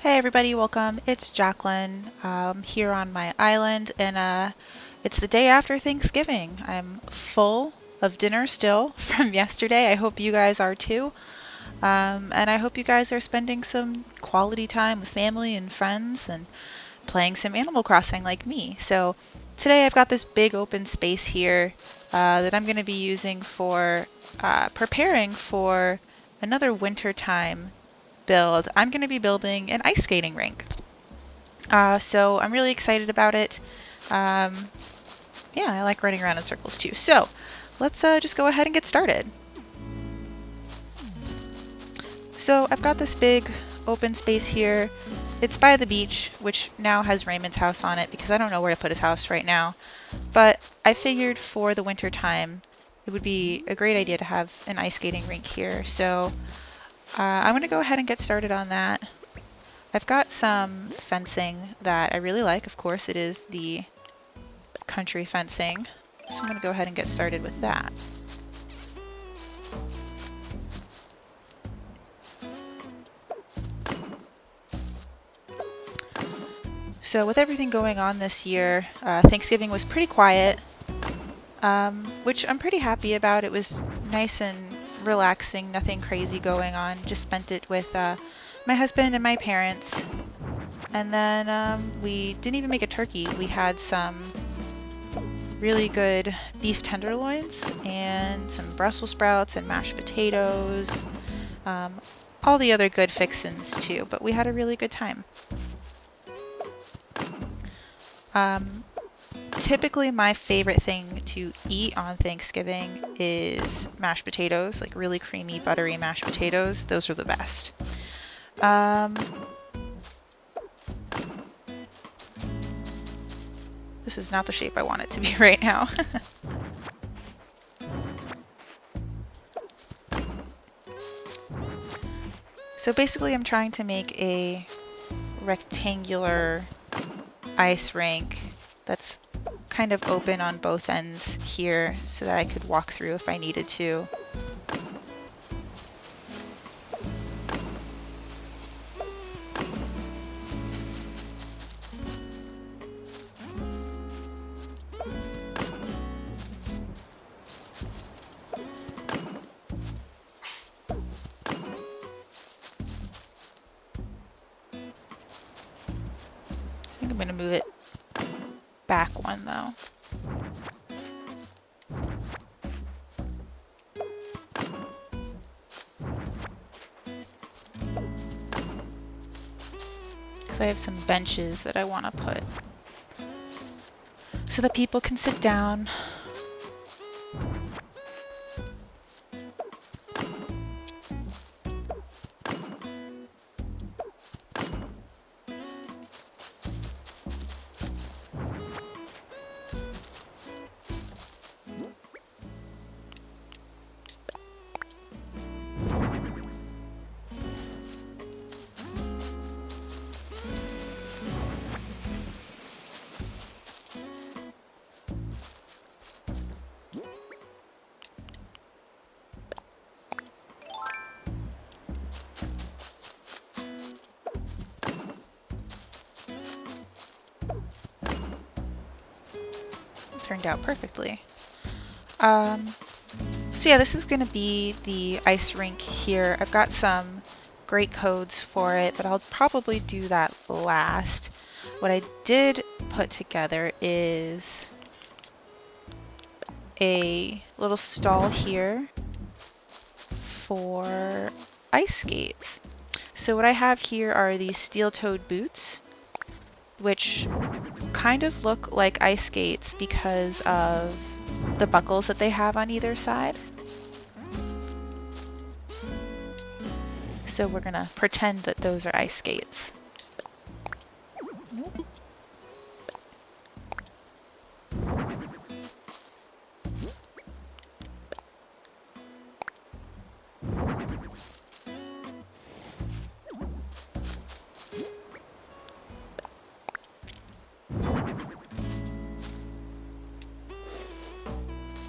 Hey everybody, welcome. It's Jacqueline here on my island, and it's the day after Thanksgiving. I'm full of dinner still from yesterday. I hope you guys are too. And I hope you guys are spending some quality time with family and friends and playing some Animal Crossing like me. So today I've got this big open space here that I'm going to be using for preparing for another wintertime build. I'm going to be building an ice skating rink. So I'm really excited about it. Um, yeah, I like running around in circles too. So let's just go ahead and get started. So I've got this big open space here. It's by the beach, which now has Raymond's house on it because I don't know where to put his house right now. But I figured for the winter time, it would be a great idea to have an ice skating rink here. So I'm going to go ahead and get started on that. I've got some fencing that I really like. Of course, it is the country fencing. So I'm going to go ahead and get started with that. So with everything going on this year, Thanksgiving was pretty quiet, which I'm pretty happy about. It was nice and relaxing, nothing crazy going on. Just spent it with my husband and my parents. And then we didn't even make a turkey. We had some really good beef tenderloins and some Brussels sprouts and mashed potatoes. All the other good fixins too, but we had a really good time. Typically my favorite thing to eat on Thanksgiving is mashed potatoes, like really creamy, buttery mashed potatoes. Those are the best. This is not the shape I want it to be right now. So basically I'm trying to make a rectangular ice rink that's kind of open on both ends here so that I could walk through if I needed to. I think I'm going to move it back one though. Because I have some benches that I want to put so that people can sit down. Turned out perfectly. So yeah, this is going to be the ice rink here. I've got some great codes for it, but I'll probably do that last. What I did put together is a little stall here for ice skates. So what I have here are these steel-toed boots, which kind of look like ice skates because of the buckles that they have on either side. So we're gonna pretend that those are ice skates.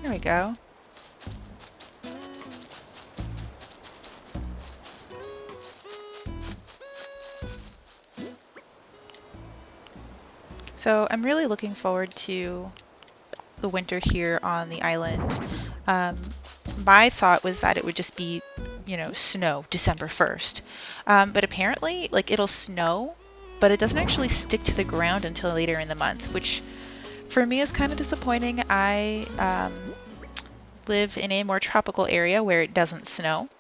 There we go. So I'm really looking forward to the winter here on the island. My thought was that it would just be, you know, snow December 1st. But apparently, like, it'll snow, but it doesn't actually stick to the ground until later in the month, which for me is kind of disappointing. I live in a more tropical area where it doesn't snow.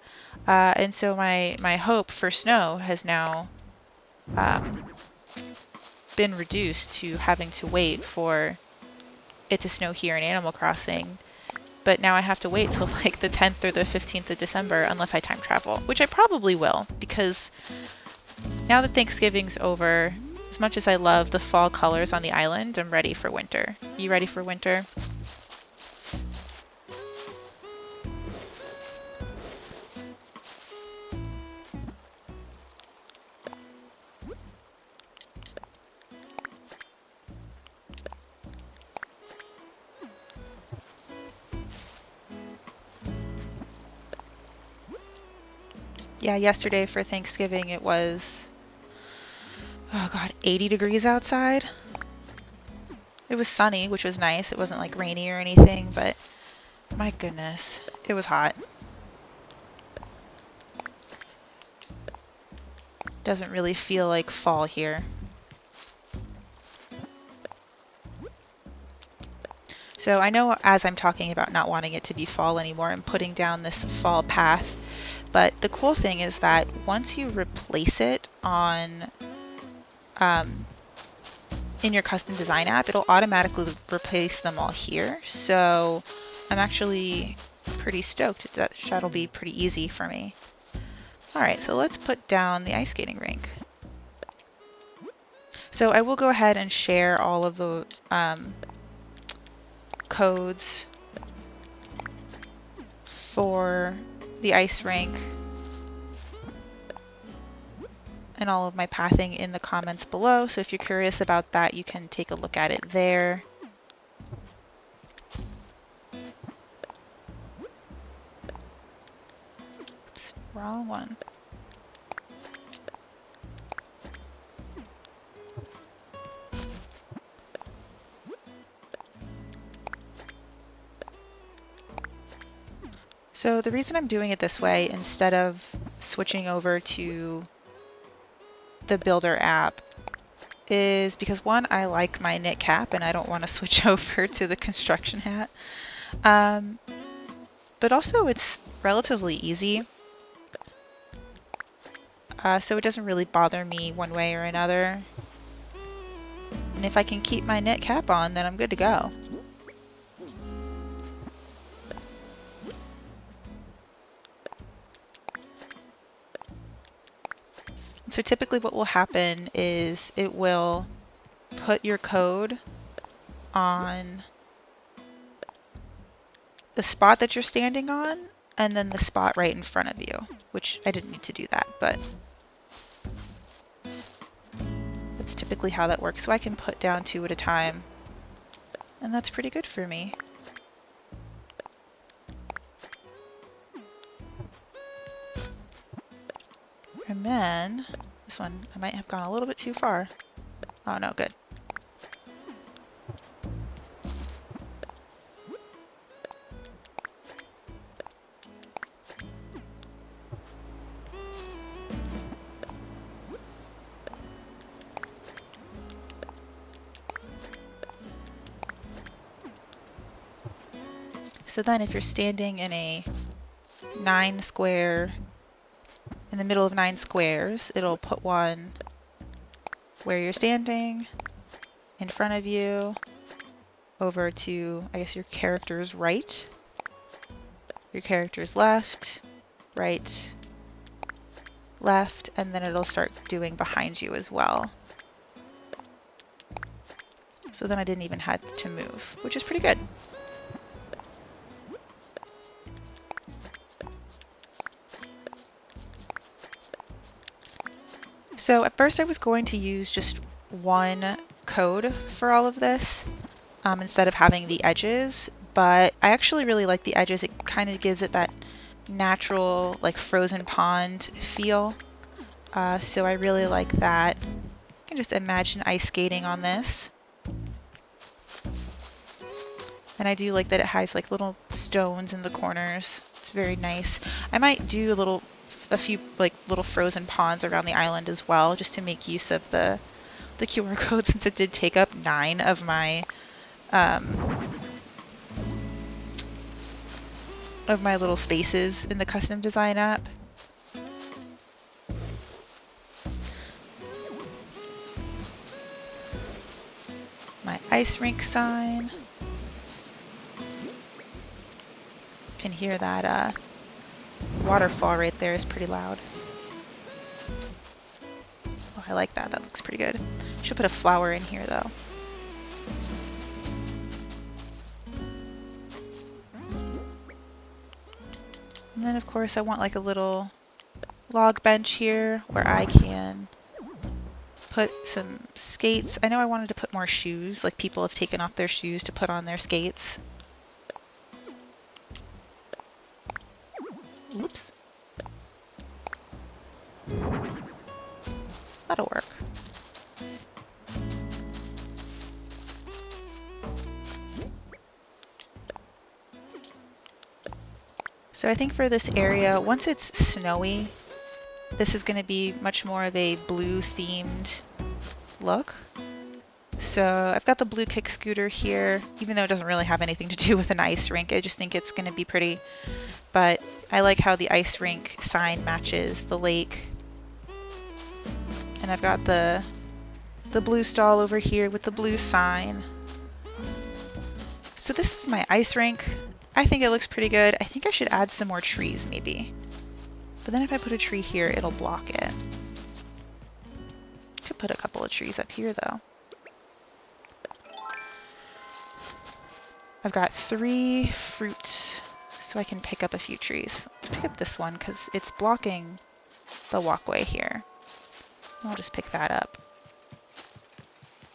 And so my hope for snow has now um, been reduced to having to wait for it to snow here in Animal Crossing. But now I have to wait till like the 10th or the 15th of December unless I time travel, which I probably will, because now that Thanksgiving's over, as much as I love the fall colors on the island, I'm ready for winter. You ready for winter? Yeah, yesterday for Thanksgiving it was, oh god, 80 degrees outside. It was sunny, which was nice. It wasn't like rainy or anything, but my goodness, it was hot. Doesn't really feel like fall here. So I know as I'm talking about not wanting it to be fall anymore, I'm putting down this fall path. But the cool thing is that once you replace it on um, in your custom design app, it'll automatically replace them all here. So I'm actually pretty stoked. That'll be pretty easy for me. Alright, so let's put down the ice skating rink. So I will go ahead and share all of the codes for the ice rink and all of my pathing in the comments below. So if you're curious about that, you can take a look at it there. Oops, wrong one. So the reason I'm doing it this way instead of switching over to the Builder app is because one, I like my knit cap and I don't want to switch over to the construction hat. But also it's relatively easy. So it doesn't really bother me one way or another. And if I can keep my knit cap on, then I'm good to go. So typically what will happen is it will put your code on the spot that you're standing on and then the spot right in front of you, which I didn't need to do that, but that's typically how that works. So I can put down 2 at a time, and that's pretty good for me. And then this one, I might have gone a little bit too far. Oh no, good. So then if you're standing in a 9 square, in the middle of 9 squares, it'll put one where you're standing, in front of you, over to, I guess, your character's right, your character's left, right, left, and then it'll start doing behind you as well. So then I didn't even have to move, which is pretty good. So at first I was going to use just one code for all of this instead of having the edges, but I actually really like the edges. It kind of gives it that natural, like, frozen pond feel. So I really like that. You can just imagine ice skating on this. And I do like that it has like little stones in the corners. It's very nice. I might do a few like little frozen ponds around the island as well, just to make use of the QR code, since it did take up 9 of my little spaces in the custom design app. My ice rink sign. Can hear that waterfall right there is pretty loud. Oh, I like that. That looks pretty good. Should put a flower in here though. And then of course I want like a little log bench here where I can put some skates. I know I wanted to put more shoes, like people have taken off their shoes to put on their skates. Oops. That'll work. So I think for this area, once it's snowy, this is going to be much more of a blue themed look. So I've got the blue kick scooter here, even though it doesn't really have anything to do with an ice rink. I just think it's going to be pretty. But I like how the ice rink sign matches the lake. And I've got the blue stall over here with the blue sign. So this is my ice rink. I think it looks pretty good. I think I should add some more trees maybe. But then if I put a tree here, it'll block it. Could put a couple of trees up here though. I've got 3 fruit, so I can pick up a few trees. Let's pick up this one because it's blocking the walkway here. I'll just pick that up.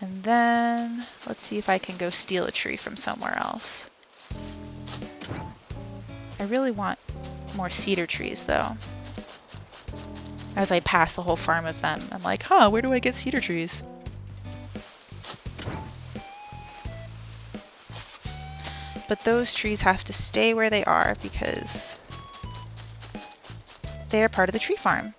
And then let's see if I can go steal a tree from somewhere else. I really want more cedar trees though. As I pass a whole farm of them, I'm like, huh, where do I get cedar trees? But those trees have to stay where they are because they are part of the tree farm.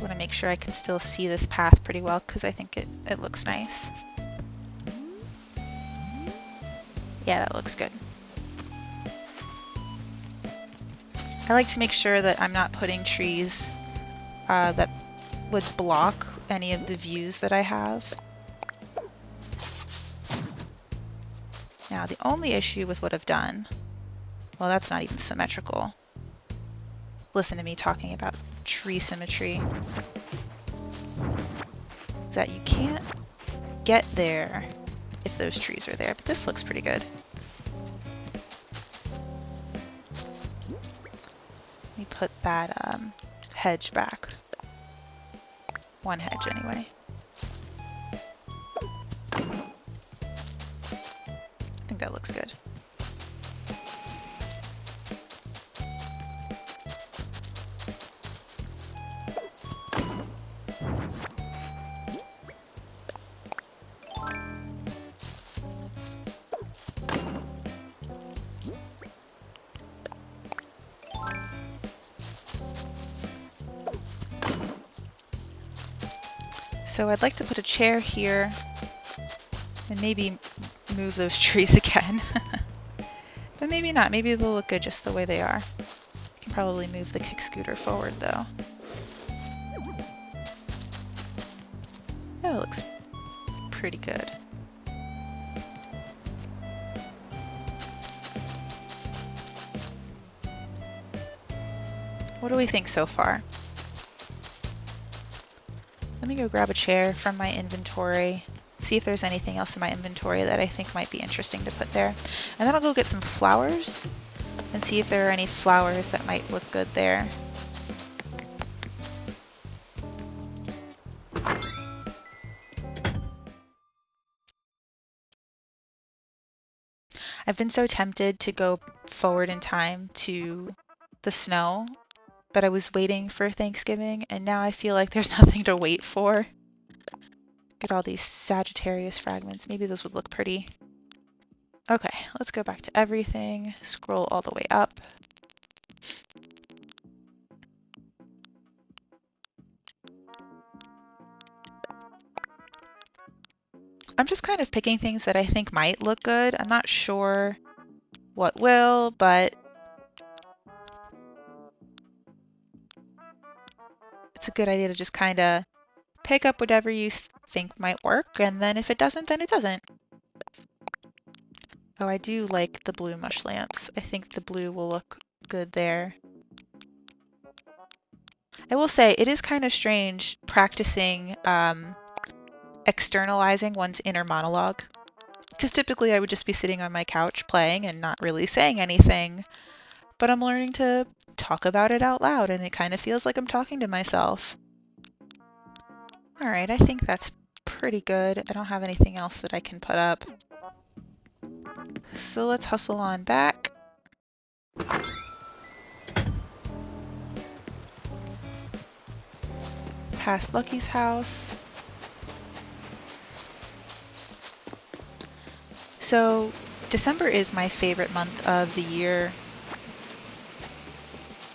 Want to make sure I can still see this path pretty well because I think it looks nice. Yeah, that looks good. I like to make sure that I'm not putting trees that would block any of the views that I have. Now the only issue with what I've done, well, that's not even symmetrical. Listen to me talking about tree symmetry. That you can't get there if those trees are there, but this looks pretty good. Let me put that hedge back. One hedge anyway. I think that looks good. So I'd like to put a chair here and maybe move those trees again. But maybe not. Maybe they'll look good just the way they are. I can probably move the kick scooter forward though. That looks pretty good. What do we think so far? Let me go grab a chair from my inventory. see if there's anything else in my inventory that I think might be interesting to put there. And then I'll go get some flowers and see if there are any flowers that might look good there. I've been so tempted to go forward in time to the snow, but I was waiting for Thanksgiving, and now I feel like there's nothing to wait for. Get all these Sagittarius fragments. Maybe those would look pretty. Okay, let's go back to everything. Scroll all the way up. I'm just kind of picking things that I think might look good. I'm not sure what will, but it's a good idea to just kind of pick up whatever you think might work, and then if it doesn't, then it doesn't. Oh, I do like the blue mush lamps. I think the blue will look good there. I will say, it is kind of strange practicing externalizing one's inner monologue. Because typically I would just be sitting on my couch playing and not really saying anything. But I'm learning to talk about it out loud, and it kind of feels like I'm talking to myself. Alright, I think that's pretty good. I don't have anything else that I can put up. So let's hustle on back. Past Lucky's house. So December is my favorite month of the year.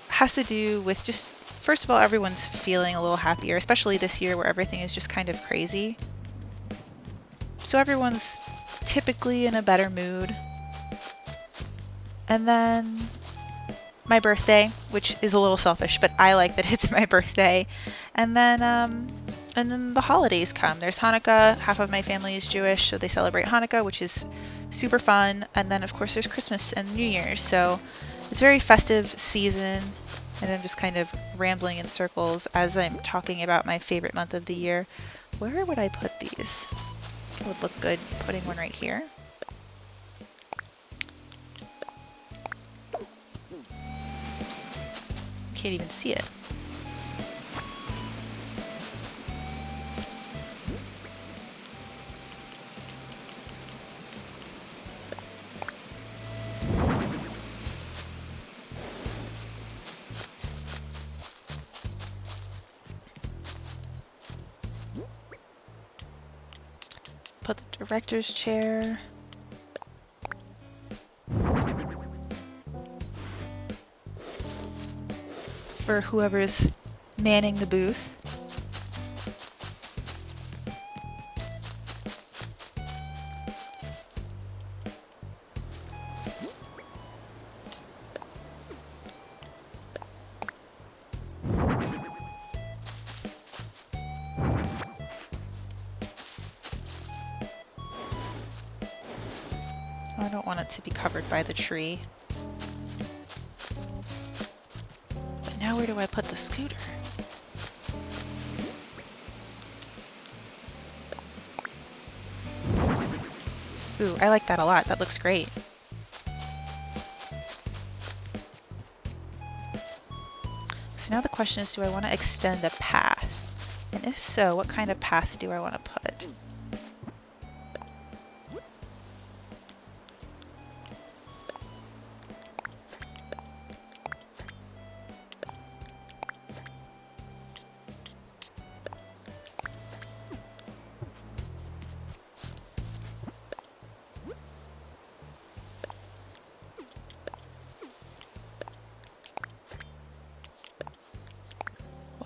Has to do with just, first of all, everyone's feeling a little happier, especially this year where everything is just kind of crazy. So everyone's typically in a better mood. And then my birthday, which is a little selfish, but I like that it's my birthday. And then the holidays come. There's Hanukkah. Half of my family is Jewish, so they celebrate Hanukkah, which is super fun. And then of course there's Christmas and New Year's. So it's a very festive season. And I'm just kind of rambling in circles as I'm talking about my favorite month of the year. Where would I put these? It would look good putting one right here. Can't even see it. Put the director's chair. For whoever's manning the booth. I don't want it to be covered by the tree. But now where do I put the scooter? Ooh, I like that a lot. That looks great. So now the question is, do I want to extend a path? And if so, what kind of path do I want to put?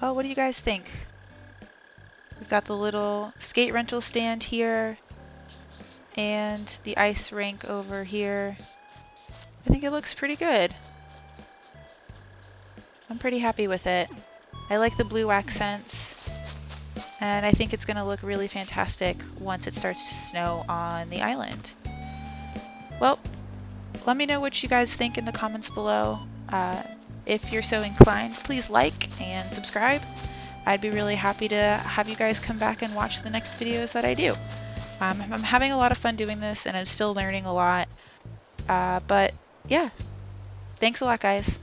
Well, what do you guys think? We've got the little skate rental stand here and the ice rink over here. I think it looks pretty good. I'm pretty happy with it. I like the blue accents, and I think it's going to look really fantastic once it starts to snow on the island. Well, let me know what you guys think in the comments below. If you're so inclined, please like and subscribe. I'd be really happy to have you guys come back and watch the next videos that I do. I'm having a lot of fun doing this and I'm still learning a lot. But yeah, thanks a lot, guys.